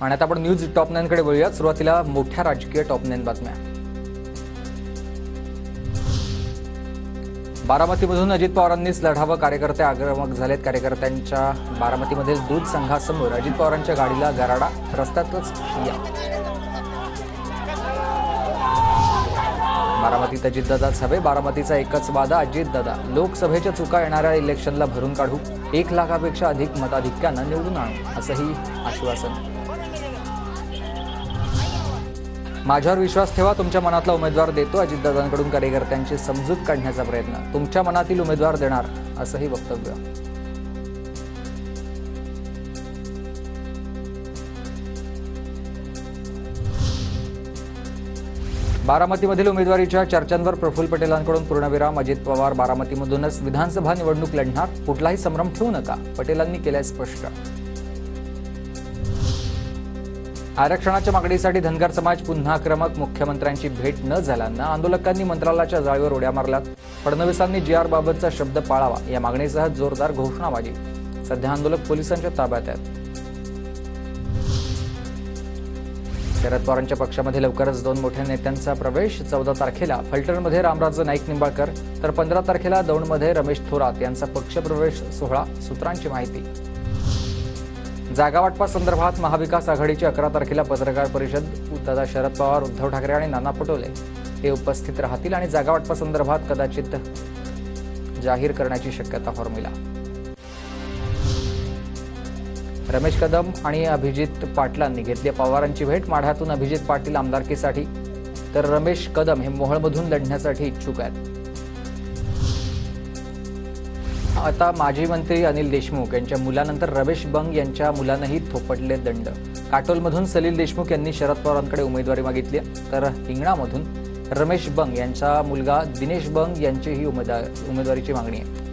आणि आता आपण न्यूज टॉप 9 कडे वळूया। सुरुवातीला मोठ्या राजकीय टॉप 9 बातम्या। बारामतीमधून अजित पवारांनीच लढावं, कार्यकर्ते आक्रमक झालेत। कार्यकर्त्यांच्या बारामतीमधील दूध संघासमोर अजित पवारांच्या गाडीला गराडा, रस्त्यातच ठिय्या। बारामतीत अजितदादाच हवे, बारामतीचा एकच वादा अजितदादा। लोकसभेच्या चुका येणाऱ्या इलेक्शनला भरून काढू, 1 लाखापेक्षा अधिक मताधिक्यानं निवडून आणू, असंही आश्वासन। माझ्यावर विश्वास ठेवा, तुमच्या मनातला उमेदवार देतो। अजितदादांकडून कार्यकर्त्यांची समजूत काढण्याचा प्रयत्न, तुमच्या मनातील उमेदवार देणार, असंही वक्तव्य। बारामतीमधील उमेदवारीच्या चर्चांवर प्रफुल्ल पटेलांकडून पूर्णविराम। अजित पवार बारामतीमधूनच विधानसभा निवडणूक लढणार, कुठलाही संभ्रम ठेवू नका, पटेलांनी केलंय स्पष्ट। आरक्षणाच्या मागणीसाठी धनगर समाज पुन्हा आक्रमक, मुख्यमंत्र्यांची भेट न झाल्यानं आंदोलकांनी मंत्रालयाच्या जाळीवर उड्या मारल्यात। फडणवीसांनी जीआर बाबतचा शब्द पाळावा या मागणीसह जोरदार घोषणाबाजी। सध्या आंदोलक पोलिसांच्या ताब्यात आहेत। शरद पवारांच्या पक्षामध्ये लवकरच 2 मोठ्या नेत्यांचा प्रवेश। 14 तारखेला फलटणमध्ये रामराजे नाईक निंबाळकर, तर 15 तारखेला दौंडमध्ये रमेश थोरात यांचा पक्षप्रवेश सोहळा। सूत्रांची माहिती। जागावाटपासंदर्भात महाविकास आघाडीची 11 तारखेला पत्रकार परिषद। दादा शरद पवार, उद्धव ठाकरे आणि नाना पटोले हे उपस्थित राहतील आणि जागावाटपासंदर्भात कदाचित जाहीर करण्याची शक्यता फॉर्म्युला। रमेश कदम आणि अभिजित पाटलांनी घेतली पवारांची भेट। माढ्यातून अभिजित पाटील आमदारकीसाठी, तर रमेश कदम हे मोहोळमधून लढण्यासाठी इच्छुक आहेत। आता माजी मंत्री अनिल देशमुख यांच्या मुलानंतर रमेश बंग यांच्या मुलांनाही थोपटले दंड। काटोलमधून सलील देशमुख यांनी शरद पवारांकडे उमेदवारी मागितली, तर हिंगणामधून रमेश बंग यांचा मुलगा दिनेश बंग यांचीही उमेदवारीची मागणी आहे।